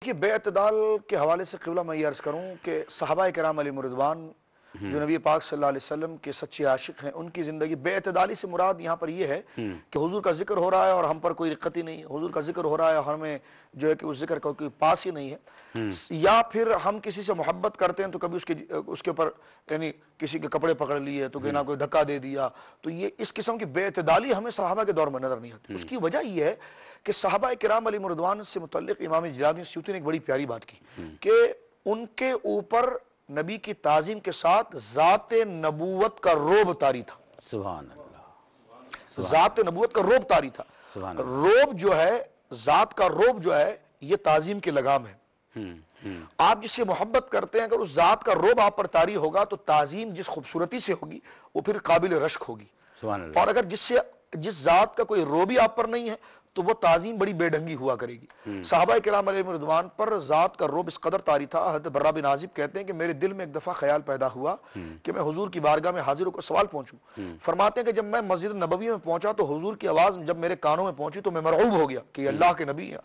یہ بے اعتدال کے حوالے سے قبلہ میں یہ عرض کروں کہ صحابہ کرام علیہم رضوان جو نبی پاک صلی اللہ علیہ وسلم کے سچے عاشق ہیں، ان کی زندگی بے اعتدالی سے مراد یہاں پر یہ ہے کہ حضور کا ذکر ہو رہا ہے اور ہم پر کوئی رقت ہی نہیں ہے، حضور کا ذکر ہو رہا ہے اور ہمیں جو ہے کہ اس ذکر کا کوئی پاس ہی نہیں ہے، یا پھر ہم کسی سے محبت کرتے ہیں تو کبھی اس کے اوپر یعنی کسی کے کپڑے پکڑ لیے تو کہیں کوئی دھکا دے دیا، تو یہ اس قسم کی بے اعتدالی ہمیں صحابہ کے دور میں نظر نہیں آتی۔ اس کی وجہ یہ ہے کہ صحابہ کرام علیہم رضوان سے متعلق امام جلال سیوطی نے ایک بڑی پیاری بات کی کہ ان کے اوپر نبی کی تعظیم کے ساتھ ذات نبوت کا رعب طاری تھا۔ سبحان اللہ۔ ذات نبوت کا رعب طاری تھا۔ رعب جو ہے، ذات کا رعب جو ہے، یہ تعظیم کے لگام ہے۔ آپ جس سے محبت کرتے ہیں، اگر اس ذات کا رعب آپ پر طاری ہوگا تو تعظیم جس خوبصورتی سے ہوگی وہ پھر قابل رشک ہوگی، اور اگر جس ذات کا کوئی رعب ہی آپ پر نہیں ہے تو وہ تعظیم بڑی بے ڈھنگی ہوا کرے گی۔ صحابہ کرام علیہم رضوان پر ذات کا رعب اس قدر طاری تھا، حضرت برہ بن عازب کہتے ہیں کہ میرے دل میں ایک دفعہ خیال پیدا ہوا کہ میں حضور کی بارگاہ میں حاضر ہو کر سوال پہنچوں۔ فرماتے ہیں کہ جب میں مسجد نبوی میں پہنچا تو حضور کی آواز جب میرے کانوں میں پہنچی تو میں مرعوب ہو گیا کہ یہ اللہ کے نبی ہیں،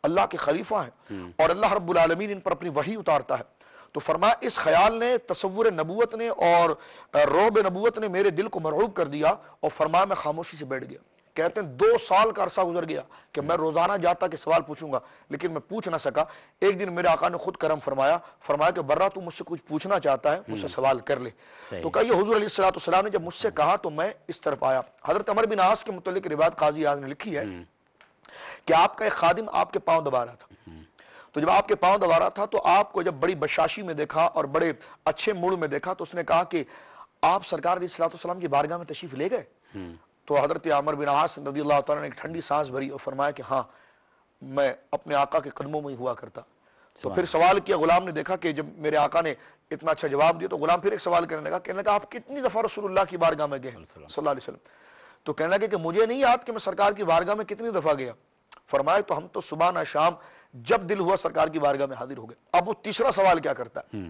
اللہ کے خلیفہ ہیں اور اللہ رب العالمین ان پر اپنی وحی اتارتا ہے۔ تو فرمایا اس خیال نے، تصور نبوت نے اور رعب نبوت نے میرے دل کو مرعوب کر دیا، اور فرمایا میں خاموشی سے بیٹھ گیا۔ کہتے ہیں 2 سال کا عرصہ گزر گیا کہ میں روزانہ جاتا کہ سوال پوچھوں گا لیکن میں پوچھ نہ سکا۔ ایک دن میرے آقا نے خود کرم فرمایا کہ برہ تو مجھ سے کچھ پوچھنا چاہتا ہے، مجھ سے سوال کر لے۔ تو کہا یہ حضور علیہ السلام نے جب مجھ سے کہا تو میں اس طرف آیا۔ حضرت عمر بن عاص کے متعلق روایت قاضی اعظم نے لکھی ہے کہ آپ کا ایک خادم آپ کے پاؤں دبا رہا تھا، تو جب آپ کے پاؤں دبا رہا تھا تو آپ کو جب بڑی بشاشی میں دیکھا اور بڑے اچھے موڈ میں دیکھا تو اس نے کہا کہ آپ سرکار علیہ السلام کی بارگاہ میں تشریف لے گئے؟ تو حضرت عمر بن عاص رضی اللہ تعالیٰ نے ایک ٹھنڈی سانس بھری اور فرمایا کہ ہاں میں اپنے آقا کے قدموں میں ہی ہوا کرتا۔ تو پھر سوال کیا، غلام نے دیکھا کہ جب میرے آقا نے اتنا اچھا جواب دیا تو غلام پھر ایک سوال کرنے لگا آپ کتنی دفعہ رسول اللہ کی بارگاہ میں گئے صلی اللہ علیہ وسلم؟ تو کہنے لگے کہ مجھے نہیں یاد کہ میں سرکار کی بارگاہ میں کتنی دفعہ گیا۔ فرمایا تو ہم تو صبح نہ شام جب دل ہوا سرکار کی بارگاہ میں حاضر ہو گئے۔ اب وہ تیسرا سوال کیا کرتا ہے،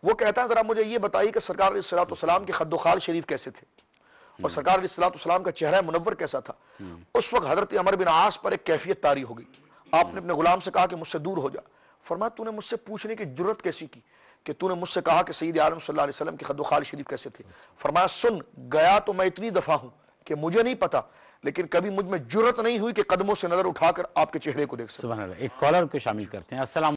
وہ کہتا ہے ذرا مجھے یہ بتائیے کہ سرکار علیہ السلام کے خد و خال شریف کیسے تھے اور سرکار علیہ السلام کا چہرہ منور کیسا تھا؟ اس وقت حضرت عمر بن عاص پر ایک کیفیت طاری ہو گئی۔ آپ نے اپنے غلام سے کہا کہ مجھ سے دور ہو جا۔ فرمایا تو نے مجھ سے پوچھنے کی جرت کیسی کی کہ تو نے مجھ سے کہا کہ سید عالم صلی اللہ علیہ وسلم کے خد و خال شریف کیسے تھے؟ فرمایا سن، گیا تو میں اتنی دفعہ ہوں کہ مجھے نہیں پتا، لیکن کبھی مجھ میں جرت نہیں ہوئی کہ قدموں سے نظر اٹھا کر آپ کے چہرے کو دیکھ سکوں۔ سبحان اللہ۔ ایک کالر کو شامل کرتے ہیں۔ السلام